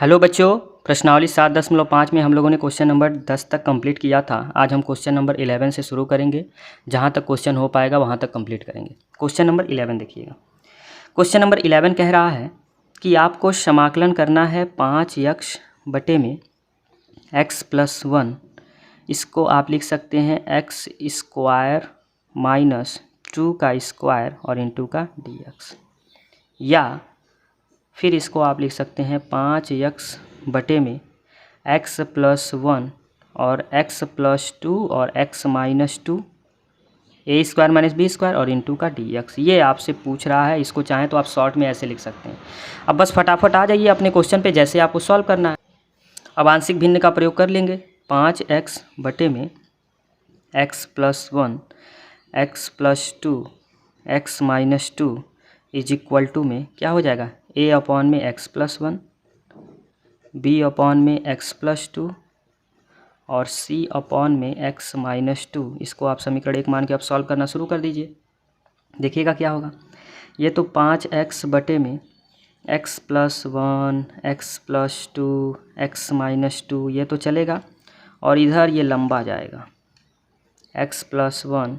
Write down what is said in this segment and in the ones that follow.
Hello बच्चों, प्रश्नावली 7.5 में हम लोगों ने क्वेश्चन नंबर 10 तक कंप्लीट किया था। आज हम क्वेश्चन नंबर 11 से शुरू करेंगे। जहाँ तक क्वेश्चन हो पाएगा वहाँ तक कंप्लीट करेंगे। क्वेश्चन नंबर 11 देखिएगा। क्वेश्चन नंबर 11 कह रहा है कि आपको समाकलन करना है 5x बटे में x प्लस 1। इसको आप लिख सकते हैं x स्क्वायर माइनस 2 का स्क्वायर और इंटू का dx, या फिर इसको आप लिख सकते हैं 5x बटे में x प्लस 1 और x प्लस 2 और x माइनस 2 ए स्क्वायर माइनस बी स्क्वायर और इंटू का dx। ये आपसे पूछ रहा है। इसको चाहें तो आप शॉर्ट में ऐसे लिख सकते हैं। अब बस फटाफट आ जाइए अपने क्वेश्चन पे, जैसे आपको सॉल्व करना है। अब आंशिक भिन्न का प्रयोग कर लेंगे। 5x बटे में x plus 1 x plus 2 x minus 2 is equal to में क्या हो जाएगा, a अपॉन में x प्लस 1, b अपॉन में x प्लस 2 और c अपॉन में x माइनस 2। इसको आप समीकरण 1 मान के आप सॉल्व करना शुरू कर दीजिए। देखिएगा क्या होगा। ये तो 5x बटे में x plus 1 x plus 2 x minus 2 ये तो चलेगा, और इधर ये लंबा जाएगा x प्लस 1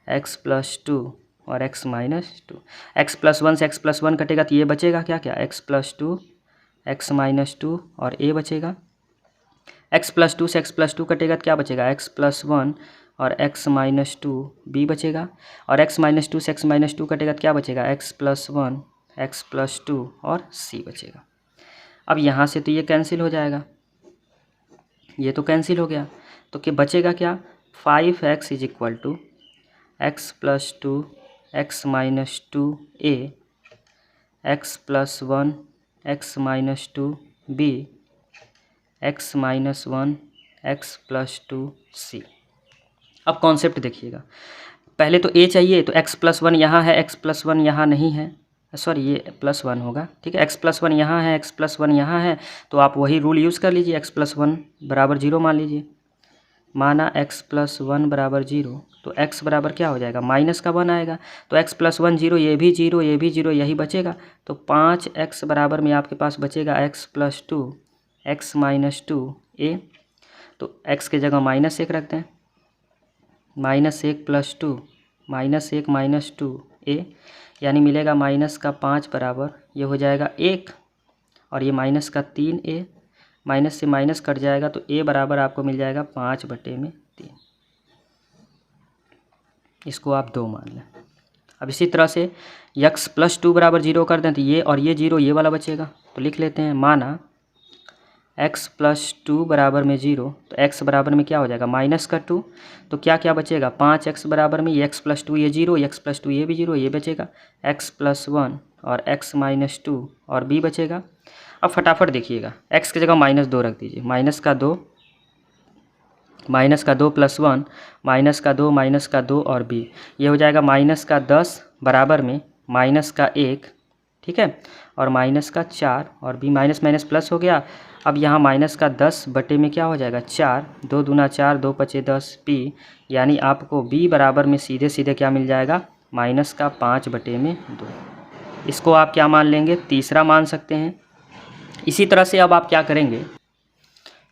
x प्लस 2 और x माइनस 2। x प्लस 1 से x प्लस 1 कटेगा तो ये बचेगा क्या क्या, x प्लस 2 x माइनस 2 और a बचेगा। x प्लस 2 से x प्लस 2 कटेगा तो क्या बचेगा, x प्लस 1 और x माइनस 2 b बचेगा। और x माइनस 2 से x माइनस 2 कटेगा तो क्या बचेगा, x प्लस 1 x प्लस 2 और c बचेगा। अब यहाँ से तो ये कैंसिल हो जाएगा, ये तो कैंसिल हो गया, तो क्या बचेगा क्या, 5x is equal to x plus 2 x minus 2 a x plus 1 x minus 2 b x minus 1 x plus 2 c। अब कॉन्सेप्ट देखिएगा। पहले तो a चाहिए, तो x प्लस 1 यहाँ है, x प्लस 1 यहाँ नहीं है, सॉरी ये प्लस 1 होगा, ठीक है। x प्लस 1 यहाँ है, x प्लस 1 यहाँ है, तो आप वही रूल यूज़ कर लीजिए, x प्लस 1 बराबर 0 मान लीजिए। माना x प्लस 1 बराबर 0, तो x बराबर क्या हो जाएगा, माइनस का 1 आएगा। तो x प्लस 1 0, ये भी 0, ये भी 0, यही बचेगा। तो 5x बराबर में आपके पास बचेगा x plus 2 x minus 2 a। तो x के जगह माइनस 1 रखते हैं, minus 1 plus 2 minus 1 minus 2 a, यानी मिलेगा माइनस का 5 बराबर ये हो जाएगा 1, और ये माइनस का 3a, माइनस से माइनस कट जाएगा तो a बराबर आपको मिल जाएगा 5 बटे में 3। इसको आप 2 मान लें। अब इसी तरह से x प्लस 2 बराबर 0 कर दें तो ये और ये 0, ये वाला बचेगा, तो लिख लेते हैं। माना x प्लस 2 बराबर में 0, तो x बराबर में क्या हो जाएगा, माइनस का 2, तो क्या क्या बचेगा, 5x बराबर में ये x प्लस 2 ये 0, x प्लस 2 ये भी 0, ये बचेगा x प्लस 1 और x माइनस 2 और b बचेगा। अब फटाफट देखिएगा, x की जगह माइनस 2 रख दीजिए, माइनस का 2 प्लस 1 माइनस का 2 और b, ये हो जाएगा माइनस का 10 बराबर में माइनस का 1, ठीक है, और माइनस का 4 और b, माइनस माइनस प्लस हो गया। अब यहाँ माइनस का 10 बटे में क्या हो जाएगा, 4, 2 दूना 4, 2 पचे 10 p, यानी आपको b बराबर में सीधे सीधे क्या मिल जाएगा, माइनस का 5 बटे में 2। इसको आप क्या मान लेंगे, तीसरा मान सकते हैं। इसी तरह से अब आप क्या करेंगे,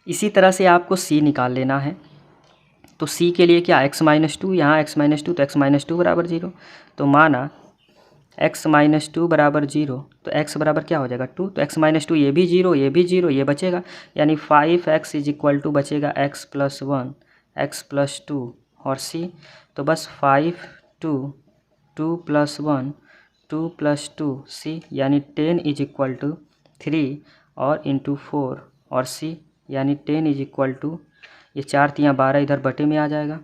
इसी तरह से आपको c निकाल लेना है। तो c के लिए क्या, x माइनस 2, यहाँ x माइनस 2, तो x माइनस 2 बराबर 0। तो माना x माइनस 2 बराबर 0, तो x बराबर क्या हो जाएगा 2, तो x माइनस 2 ये भी 0, ये भी 0, ये बचेगा, यानी 5x इज इक्वल टू बचेगा x प्लस 1 x प्लस 2 और c। तो बस 5 2 2 प्लस 1 2 प्लस 2 c, यानी 10 इज इक्वल टू 3 और इंटू 4 और c, यानी 10 इज इक्वल टू, ये 4 तियाँ 12 इधर बटे में आ जाएगा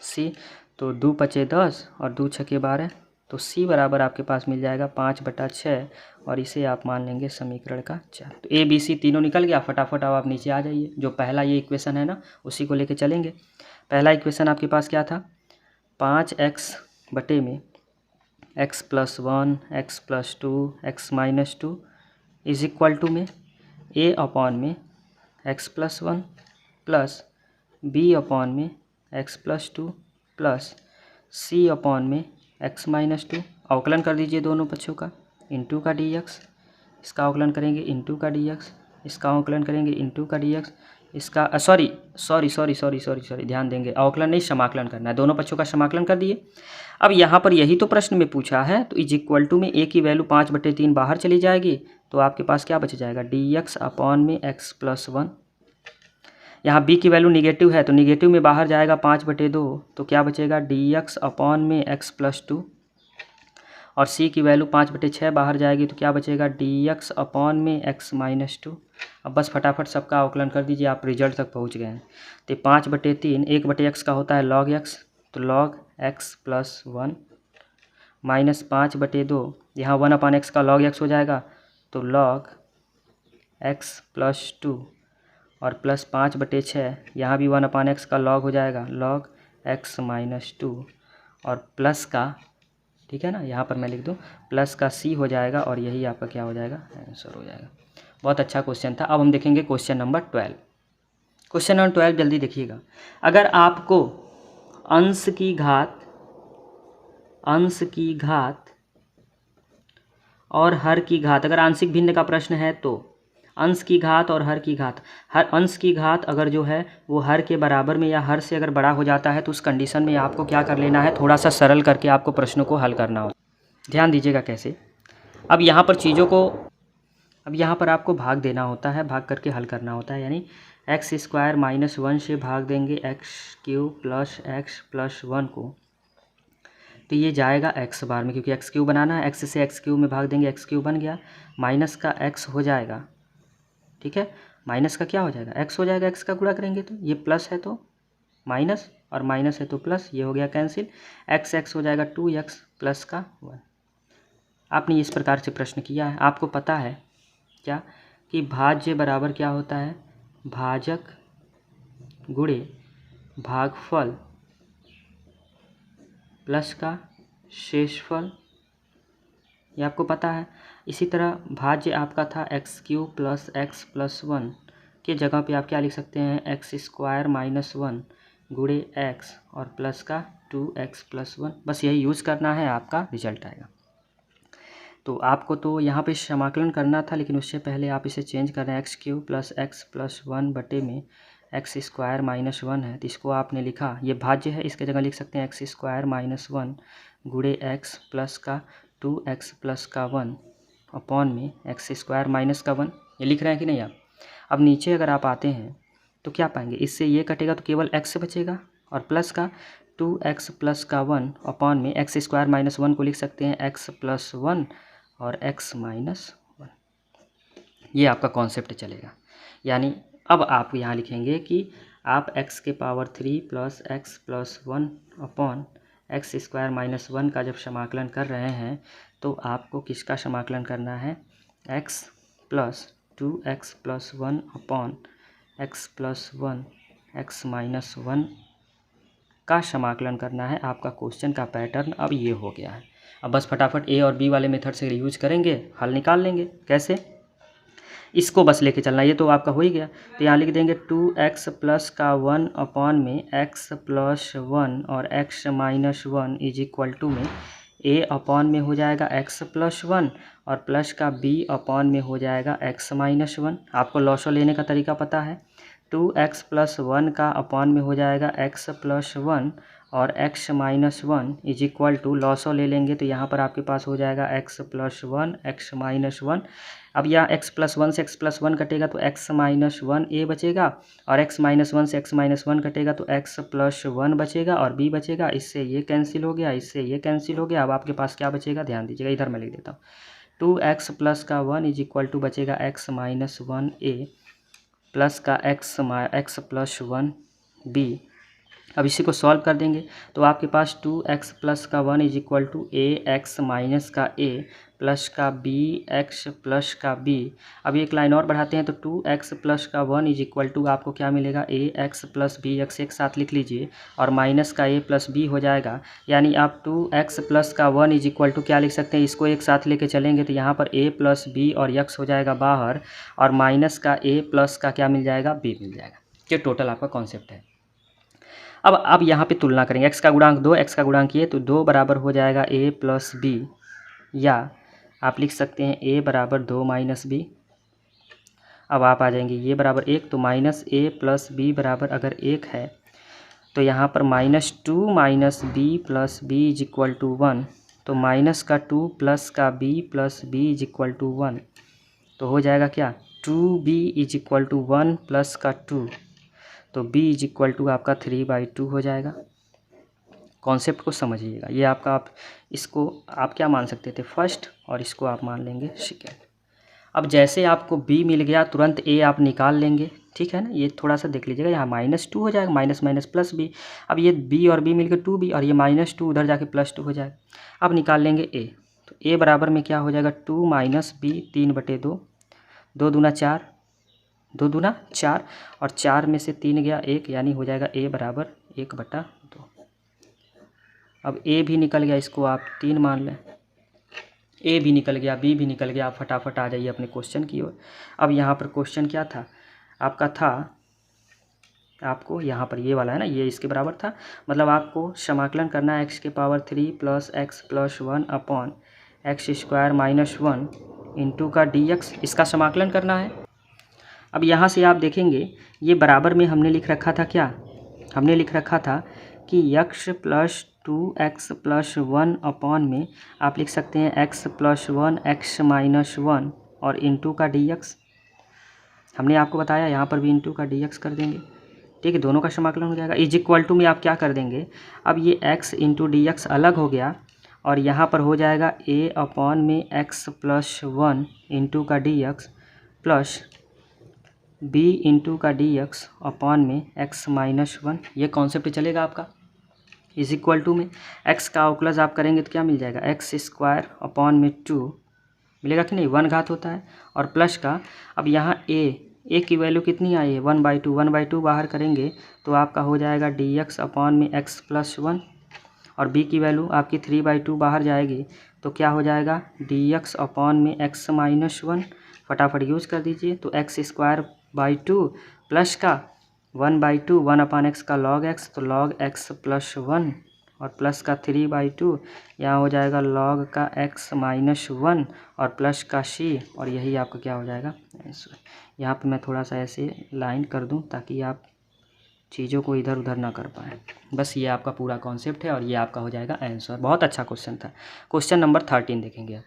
c, तो 2 पचे 10 और 2 छके 12, तो c बराबर आपके पास मिल जाएगा 5/6, और इसे आप मान लेंगे समीकरण का 4। तो a b c तीनों निकल गया। फटाफट अब आप नीचे आ जाइए, जो पहला ये इक्वेशन है ना उसी को लेके चलेंगे। पहला इक्वेशन आपके पास क्या था, 5x बटे में x plus 1 x plus 2 x minus 2 is equal to में a अपॉन में x plus 1 plus b upon में x plus 2 plus c upon में x माइनस 2, अवकलन कर दीजिए दोनों पक्षों का, इंटू का dx, इसका अवकलन करेंगे इंटू का dx, इसका अवकलन करेंगे इंटू का dx, इसका सॉरी ध्यान देंगे, अवकलन नहीं समाकलन करना है, दोनों पक्षों का समाकलन कर दिए। अब यहाँ पर यही तो प्रश्न में पूछा है, तो इज इक्वल टू में a की वैल्यू 5/3 बाहर चली जाएगी, तो आपके पास क्या बच जाएगा dx अपॉन में x+1। यहाँ b की वैल्यू निगेटिव है, तो निगेटिव में बाहर जाएगा 5/2, तो क्या बचेगा dx अपॉन में x+2। और c की वैल्यू 5/6 बाहर जाएगी, तो क्या बचेगा dx अपॉन में x-2। अब बस फटाफट सबका अवकलन कर दीजिए, आप रिजल्ट तक पहुंच गए हैं। तो 5/3 1/x का होता है log x, तो log x+1 माइनस 5/2, यहाँ 1/x का log x हो जाएगा, तो log x+2 और प्लस 5/6, यहाँ भी 1/x का log हो जाएगा log x-2 और प्लस का, ठीक है ना, यहाँ पर मैं लिख दूँ प्लस का c हो जाएगा और यही आपका क्या हो जाएगा आंसर हो जाएगा। बहुत अच्छा क्वेश्चन था। अब हम देखेंगे क्वेश्चन नंबर 12। क्वेश्चन नंबर 12 जल्दी देखिएगा। अगर आपको अंश की घात और हर की घात, अगर आंशिक भिन्न का प्रश्न है तो अंश की घात और हर की घात, हर अंश की घात अगर जो है वो हर के बराबर में या हर से अगर बड़ा हो जाता है, तो उस कंडीशन में आपको क्या कर लेना है, थोड़ा सा सरल करके आपको प्रश्नों को हल करना हो। ध्यान दीजिएगा कैसे। अब यहाँ पर चीज़ों को, अब यहाँ पर आपको भाग देना होता है, भाग करके हल करना होता है, यानी x² - 1 से भाग देंगे x³ + x+1 को, तो ये जाएगा x बार में, क्योंकि x³ बनाना है, x से x³ में भाग देंगे, x³ बन गया, माइनस का x हो जाएगा, ठीक है, माइनस का क्या हो जाएगा x हो जाएगा, x का गुणा करेंगे तो ये प्लस है तो माइनस और माइनस है तो प्लस, ये हो गया कैंसिल, x हो जाएगा 2x प्लस का 1। आपने इस प्रकार से प्रश्न किया है। आपको पता है क्या कि भाज्य बराबर क्या होता है, भाजक गुणे भागफल प्लस का शेषफल, ये आपको पता है। इसी तरह भाज्य आपका था x³ + x+1 के जगह पे आप क्या लिख सकते हैं, x² - 1 गुणे x और प्लस का 2x+1, बस यही यूज़ करना है, आपका रिजल्ट आएगा। तो आपको तो यहाँ पे समाकलन करना था, लेकिन उससे पहले आप इसे चेंज कर रहे हैं, x³ + x+1 बटे में x² - 1 है, तो इसको आपने लिखा, ये भाज्य है, इसके जगह लिख सकते हैं x² - 1 गुणे x प्लस का 2x प्लस का 1 अपॉन में x² - 1, ये लिख रहे हैं कि नहीं आप। अब नीचे अगर आप आते हैं तो क्या पाएंगे, इससे ये कटेगा तो केवल x बचेगा और प्लस का 2x प्लस का 1 अपॉन में x² - 1 को लिख सकते हैं x+1 और x-1, ये आपका कॉन्सेप्ट चलेगा। यानी अब आप यहाँ लिखेंगे कि आप x³ plus x+1 upon x² - 1 का जब समाकलन कर रहे हैं, तो आपको किसका समाकलन करना है, x plus 2x plus 1 upon x+1 x-1 का समाकलन करना है। आपका क्वेश्चन का पैटर्न अब ये हो गया है। अब बस फटाफट ए और बी वाले मेथड से यूज करेंगे, हल निकाल लेंगे। कैसे, इसको बस लेके चलना, ये तो आपका हो ही गया। तो यहाँ लिख देंगे 2x प्लस का 1 अपॉन में x+1 और x-1 इज इक्वल टू में a अपॉन में हो जाएगा x+1 और प्लस का b अपॉन में हो जाएगा x-1। आपको लॉसो लेने का तरीका पता है, 2x + 1 का अपॉन में हो जाएगा x+1 और x-1 is equal to, lasso ले लेंगे तो यहाँ पर आपके पास हो जाएगा x+1 x-1। अब यहाँ x+1 से x+1 कटेगा तो x-1 a बचेगा और x-1 से x-1 कटेगा तो x+1 बचेगा और b बचेगा। इससे ये कैंसिल हो गया, इससे ये कैंसिल हो गया। अब आपके पास क्या बचेगा, ध्यान दीजिएगा, इधर मैं लिख देता हूँ, 2x प्लस का 1 इज इक्वल टू बचेगा x-1 a प्लस का x+1 b। अब इसी को सॉल्व कर देंगे तो आपके पास 2x प्लस का 1 is equal to ax minus का a प्लस का bx प्लस का b। अब एक लाइन और बढ़ाते हैं तो 2x प्लस का 1 इज इक्वल टू आपको क्या मिलेगा, ax प्लस bx एक साथ लिख लीजिए और माइनस का a प्लस b हो जाएगा। यानी आप 2x प्लस का 1 इज इक्वल टू क्या लिख सकते हैं, इसको एक साथ लेके चलेंगे तो यहाँ पर a प्लस b और x हो जाएगा बाहर और माइनस का a प्लस का क्या मिल जाएगा, b मिल जाएगा। ये टोटल आपका कॉन्सेप्ट है। अब यहाँ पे तुलना करेंगे, x का गुणांक 2, x का गुणांक ये, तो 2 बराबर हो जाएगा a प्लस b या आप लिख सकते हैं a बराबर 2 माइनस बी। अब आप आ जाएंगे ये बराबर 1, तो माइनस a प्लस बी बराबर अगर 1 है तो यहाँ पर -2 minus B plus B is equal to 1, तो माइनस का 2 प्लस का b plus B is equal to 1, तो हो जाएगा क्या 2b is equal to 1 plus का 2, तो b इज इक्वल टू आपका 3/2 हो जाएगा। कॉन्सेप्ट को समझिएगा, ये आपका आप इसको आप क्या मान सकते थे फर्स्ट, और इसको आप मान लेंगे सेकेंड। अब जैसे आपको b मिल गया तुरंत a आप निकाल लेंगे, ठीक है ना। ये थोड़ा सा देख लीजिएगा, यहाँ -2 हो जाएगा, माइनस माइनस प्लस b। अब ये b और b मिलकर 2b, और ये -2 उधर जाके +2 हो जाएगा। अब निकाल लेंगे a, तो a बराबर में क्या हो जाएगा 2 माइनस b 3/2, 2 दूना 4, 2 दूना 4, और 4 में से 3 गया 1, यानी हो जाएगा a बराबर 1/2। अब a भी निकल गया, इसको आप 3 मान लें, a भी निकल गया, b भी निकल गया। आप फटाफट आ जाइए अपने क्वेश्चन की ओर। अब यहाँ पर क्वेश्चन क्या था आपका, था आपको यहाँ पर ये वाला है ना, ये इसके बराबर था, मतलब आपको समाकलन करना है x के power 3 plus x plus 1 upon x square minus 1 into का dx, इसका समाकलन करना है। अब यहाँ से आप देखेंगे ये बराबर में हमने लिख रखा था, क्या हमने लिख रखा था कि x plus 2x plus 1 upon में आप लिख सकते हैं x प्लस 1 x माइनस 1 और इंटू का dx। हमने आपको बताया यहाँ पर भी इंटू का dx कर देंगे, ठीक है, दोनों का समाकलन हो जाएगा। इज इक्वल टू में आप क्या कर देंगे, अब ये x इंटू dx अलग हो गया, और यहाँ पर हो जाएगा a अपॉन में x प्लस 1 इंटू का dx प्लस b इंटू का dx अपॉन में x माइनस 1। ये कॉन्सेप्ट चलेगा आपका। इज इक्वल टू में x का अवकलज आप करेंगे तो क्या मिल जाएगा, एक्स स्क्वायर अपॉन में 2 मिलेगा कि नहीं, 1 घात होता है, और प्लस का अब यहाँ a की वैल्यू कितनी आई है 1/2, 1/2 बाहर करेंगे तो आपका हो जाएगा dx अपॉन में x प्लस 1, और b की वैल्यू आपकी 3/2 बाहर जाएगी तो क्या हो जाएगा dx अपॉन में x माइनस 1। फटाफट यूज कर दीजिए, तो x स्क्वायर बाई 2 प्लस का 1/2, 1 अपॉन x का log x, तो log x प्लस 1, और प्लस का 3/2, यहाँ हो जाएगा log का x माइनस 1 और प्लस का c, और यही आपका क्या हो जाएगा आंसर। यहाँ पे मैं थोड़ा सा ऐसे लाइन कर दूँ ताकि आप चीज़ों को इधर उधर ना कर पाएँ। बस ये आपका पूरा कॉन्सेप्ट है, और ये आपका हो जाएगा आंसर। बहुत अच्छा क्वेश्चन था। क्वेश्चन नंबर 13 देखेंगे आप।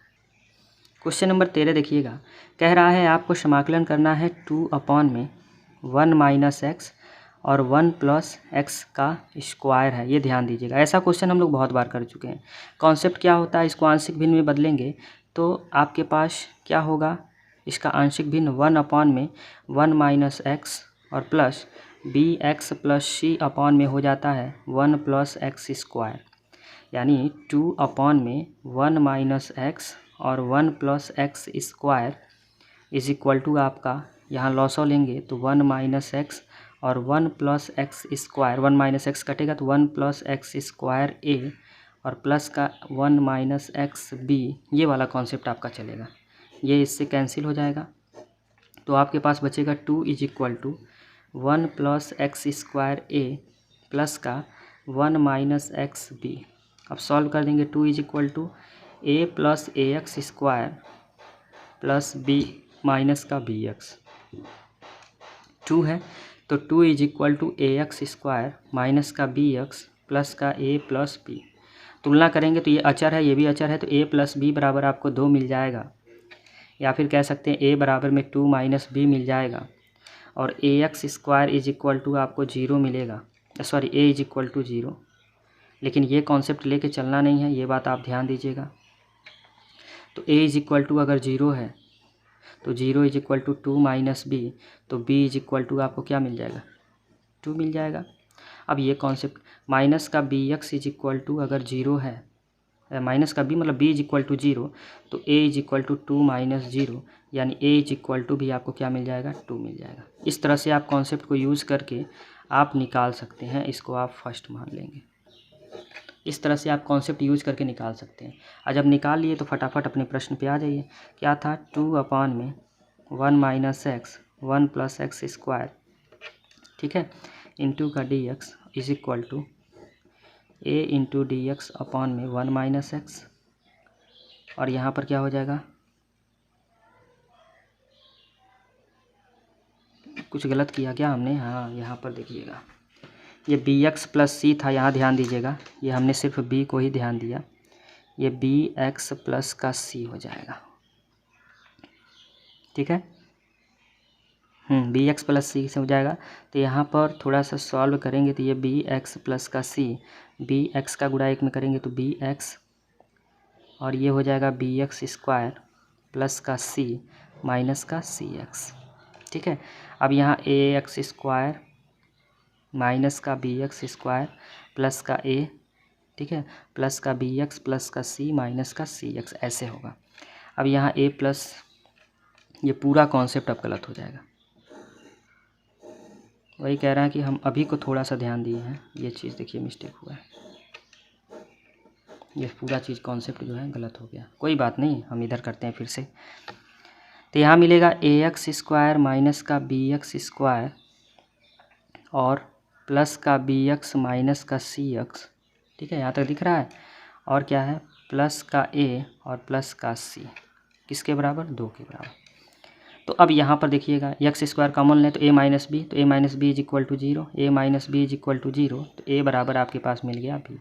क्वेश्चन नंबर 13 देखिएगा, कह रहा है आपको समाकलन करना है 2 अपॉन में 1 माइनस एक्स और 1 प्लस एक्स का स्क्वायर है। ये ध्यान दीजिएगा, ऐसा क्वेश्चन हम लोग बहुत बार कर चुके हैं। कॉन्सेप्ट क्या होता है, इसको आंशिक भिन्न में बदलेंगे तो आपके पास क्या होगा, इसका आंशिक भिन्न 1 अपॉन में 1 माइनस एक्स और plus B X plus C upon में हो जाता है 1 प्लस एक्स स्क्वायर, यानी 2 अपॉन में 1 माइनस एक्स और 1 plus X square is equal to आपका, यहाँ लॉसो लेंगे तो 1 माइनस एक्स और 1 plus X square, 1 minus x कटेगा तो 1 प्लस एक्स स्क्वायर ए और प्लस का 1 माइनस एक्स बी, ये वाला कॉन्सेप्ट आपका चलेगा। ये इससे कैंसिल हो जाएगा, तो आपके पास बचेगा 2 is equal to 1 plus X square A plus का 1 माइनस एक्स बी। अब सॉल्व कर देंगे, 2 is equal to A plus A X square plus B minus का बी एक्स, 2 है तो 2 is equal to A X square minus का B X plus का A plus B. तुलना करेंगे तो ये अचर है, ये भी अचर है, तो ए प्लस बी बराबर आपको 2 मिल जाएगा, या फिर कह सकते हैं ए बराबर में 2 माइनस बी मिल जाएगा, और A X square is equal to आपको 0 मिलेगा, sorry A is equal to 0। लेकिन ये कॉन्सेप्ट लेके चलना नहीं है, ये बात आप ध्यान दीजिएगा। तो ए इज इक्वल टू अगर 0 है तो 0 is equal to 2 minus B, तो बी इज इक्वल टू आपको क्या मिल जाएगा 2 मिल जाएगा। अब ये कॉन्सेप्ट माइनस का B X is equal to अगर 0 है, माइनस का बी मतलब बी इज इक्वल टू 0, तो ए इज इक्वल टू 2 माइनस 0, यानी ए इज इक्वल टू भी आपको क्या मिल जाएगा 2 मिल जाएगा। इस तरह से आप कॉन्सेप्ट को यूज़ करके आप निकाल सकते हैं, इसको आप फर्स्ट मान लेंगे। इस तरह से आप कॉन्सेप्ट यूज करके निकाल सकते हैं। और जब निकाल लिए तो फटाफट अपने प्रश्न पे आ जाइए। क्या था, 2 अपॉन में 1 minus X 1 plus X square, ठीक है, इंटू का D X is equal to A into D X upon में 1 माइनस एक्स और यहाँ पर क्या हो जाएगा, कुछ गलत किया क्या हमने, हाँ यहाँ पर देखिएगा ये बी एक्स प्लस सी था, यहाँ ध्यान दीजिएगा, ये हमने सिर्फ बी को ही ध्यान दिया, ये बी एक्स प्लस का सी हो जाएगा, ठीक है। बी एक्स प्लस सी से हो जाएगा। तो यहाँ पर थोड़ा सा सॉल्व करेंगे तो ये बी एक्स प्लस का सी, बी एक्स का गुणा 1 में करेंगे तो बी एक्स, और ये हो जाएगा बी एक्स स्क्वायर प्लस का सी माइनस का सी एक्स, ठीक है। अब यहाँ ए एक्स स्क्वायर माइनस का बी एक्स स्क्वायर प्लस का ए, ठीक है, प्लस का बी एक्स प्लस का सी माइनस का सी एक्स, ऐसे होगा। अब यहाँ ए प्लस, ये पूरा कॉन्सेप्ट अब गलत हो जाएगा। वही कह रहा है कि हम अभी को थोड़ा सा ध्यान दिए हैं, ये चीज़ देखिए मिस्टेक हुआ है, ये पूरा चीज़ कॉन्सेप्ट जो है गलत हो गया। कोई बात नहीं, हम इधर करते हैं फिर से। तो यहाँ मिलेगा ए एक्स स्क्वायर माइनस का बी एक्स स्क्वायर और प्लस का बी एक्स माइनस का सी एक्स, ठीक है, यहाँ तक दिख रहा है। और क्या है, प्लस का ए और प्लस का सी, किसके बराबर, 2 के बराबर। तो अब यहाँ पर देखिएगा एक्स स्क्वायर कॉमन लें तो ए माइनस बी, तो A minus B is equal to 0, A minus B is equal to 0, तो ए बराबर आपके पास मिल गया बी।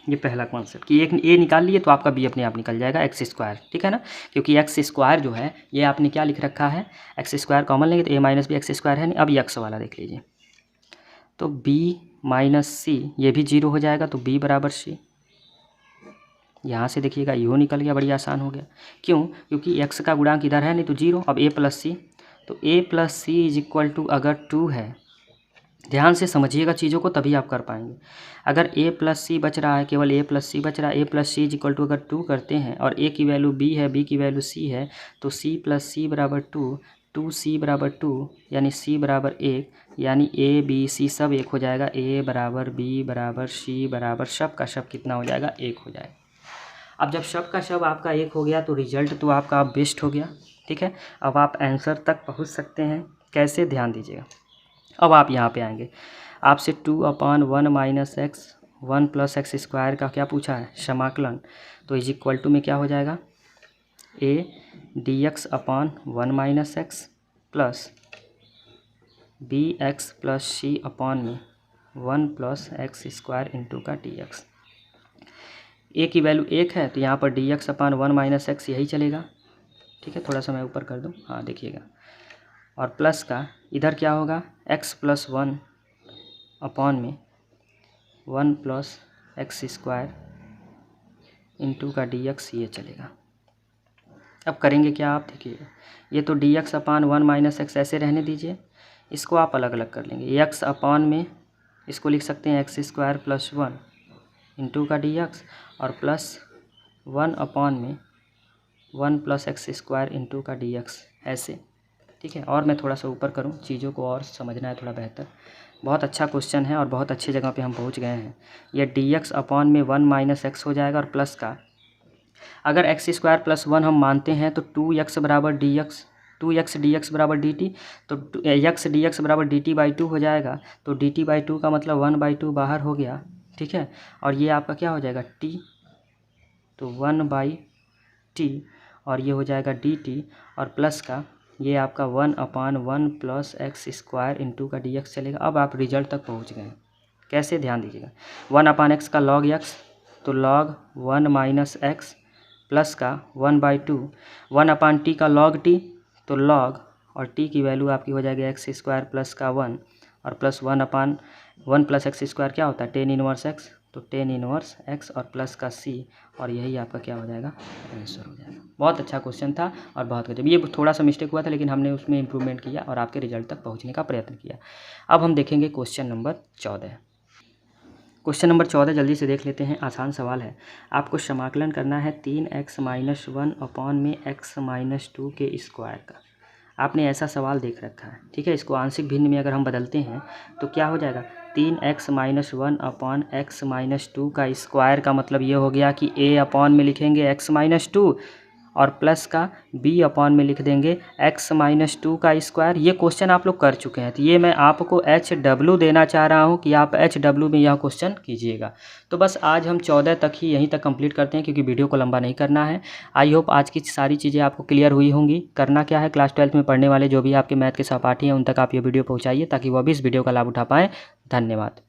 ये पहला कॉन्सेप्ट कि एक ए निकाल लिए तो आपका बी अपने आप निकल जाएगा एक्स स्क्वायर, ठीक है ना, क्योंकि एक्स स्क्वायर जो है ये आपने क्या लिख रखा है, एक्स स्क्वायर कॉमन लेंगे तो A minus B x square है नहीं। अब एक्स वाला देख लीजिए, तो बी माइनस सी ये भी 0 हो जाएगा, तो बी बराबर सी। यहाँ से देखिएगा यो निकल गया, बड़ी आसान हो गया। क्यों, क्योंकि एक्स का गुणांक इधर है नहीं तो 0। अब ए प्लस सी, तो A plus C is equal to, अगर 2 है, ध्यान से समझिएगा चीज़ों को तभी आप कर पाएंगे। अगर ए प्लस सी बच रहा है, केवल ए प्लस सी बच रहा है, A plus C is equal to अगर 2 करते हैं और ए की वैल्यू बी है, बी की वैल्यू सी है, तो सी प्लस सी बराबर 2, 2c बराबर 2, यानी c बराबर 1, यानी ए बी सी सब 1 हो जाएगा, ए बराबर बी बराबर सी बराबर सब का सब कितना हो जाएगा, 1 हो जाएगा। अब जब सब का सब आपका 1 हो गया तो रिजल्ट तो आपका बेस्ट हो गया, ठीक है। अब आप आंसर तक पहुंच सकते हैं, कैसे, ध्यान दीजिएगा। अब आप यहाँ पे आएंगे, आपसे 2/1 minus X 1 plus X square का क्या पूछा है, समाकलन, तो इज इक्वल टू में क्या हो जाएगा, A D X upon 1 minus X plus B X plus C upon में 1 प्लस एक्स स्क्वायर इंटू का डी एक्स। ए की वैल्यू 1 है तो यहाँ पर D X upon 1 minus X यही चलेगा, ठीक है। थोड़ा सा मैं ऊपर कर दूँ, हाँ देखिएगा, और प्लस का इधर क्या होगा, x प्लस 1 अपॉन में 1 प्लस एक्स स्क्वायर इंटू का डी एक्स, ये चलेगा। अब करेंगे क्या, आप देखिएगा, ये तो D X upon 1 minus x ऐसे रहने दीजिए, इसको आप अलग अलग कर लेंगे। x अपॉन में इसको लिख सकते हैं एक्स स्क्वायर प्लस 1 इंटू का डी एक्स, और प्लस 1 अपॉन में 1 प्लस एक्स स्क्वायर इंटू का डी एक्स, ऐसे, ठीक है। और मैं थोड़ा सा ऊपर करूं, चीज़ों को और समझना है थोड़ा बेहतर। बहुत अच्छा क्वेश्चन है और बहुत अच्छी जगह पे हम पहुंच गए हैं। ये डी एक्स अपॉन में 1 माइनस एक्स हो जाएगा, और प्लस का अगर एक्स स्क्वायर प्लस 1 हम मानते हैं तो 2x बराबर D x, 2x D x बराबर डी टी, तो एक्स डी एक्स बराबर डी टी बाई 2 हो जाएगा। तो डी टी बाई 2 का मतलब 1/2 बाहर हो गया, ठीक है। और ये आपका क्या हो जाएगा, t, तो 1/t, और ये हो जाएगा डी टी, और प्लस का ये आपका 1/1 प्लस एक्स स्क्वायर इंटू का डी एक्स चलेगा। अब आप रिजल्ट तक पहुंच गए, कैसे, ध्यान दीजिएगा। 1/x का लॉग एक्स, तो लॉग 1 माइनस एक्स, प्लस का 1/2, 1/t का लॉग टी, तो लॉग, और t की वैल्यू आपकी हो जाएगी एक्स स्क्वायर प्लस का 1, और प्लस 1/1 प्लस एक्स स्क्वायर क्या होता है, टेन इनवर्स एक्स, तो टेन इनवर्स एक्स, और प्लस का c, और यही आपका क्या हो जाएगा, आंसर हो जाएगा। बहुत अच्छा क्वेश्चन था और बहुत गजब, ये थोड़ा सा मिस्टेक हुआ था लेकिन हमने उसमें इम्प्रूवमेंट किया और आपके रिजल्ट तक पहुंचने का प्रयत्न किया। अब हम देखेंगे क्वेश्चन नंबर 14। क्वेश्चन नंबर 14 जल्दी से देख लेते हैं, आसान सवाल है। आपको समाकलन करना है 3x माइनस 1 अपॉन में x माइनस 2 के स्क्वायर का। आपने ऐसा सवाल देख रखा है, ठीक है। इसको आंशिक भिन्न में अगर हम बदलते हैं तो क्या हो जाएगा, 3x minus 1 upon x minus 2 का स्क्वायर का मतलब ये हो गया कि a अपॉन में लिखेंगे x माइनस 2, और प्लस का b अपॉन में लिख देंगे x माइनस 2 का स्क्वायर। ये क्वेश्चन आप लोग कर चुके हैं, तो ये मैं आपको HW देना चाह रहा हूँ कि आप HW में यह क्वेश्चन कीजिएगा। तो बस आज हम 14 तक ही यहीं तक कंप्लीट करते हैं, क्योंकि वीडियो को लंबा नहीं करना है। आई होप आज की सारी चीज़ें आपको क्लियर हुई होंगी। करना क्या है, क्लास 12 में पढ़ने वाले जो भी आपके मैथ के सहपाठी हैं उन तक आप ये वीडियो पहुँचाइए, ताकि वह भी इस वीडियो का लाभ उठा पाएँ। धन्यवाद।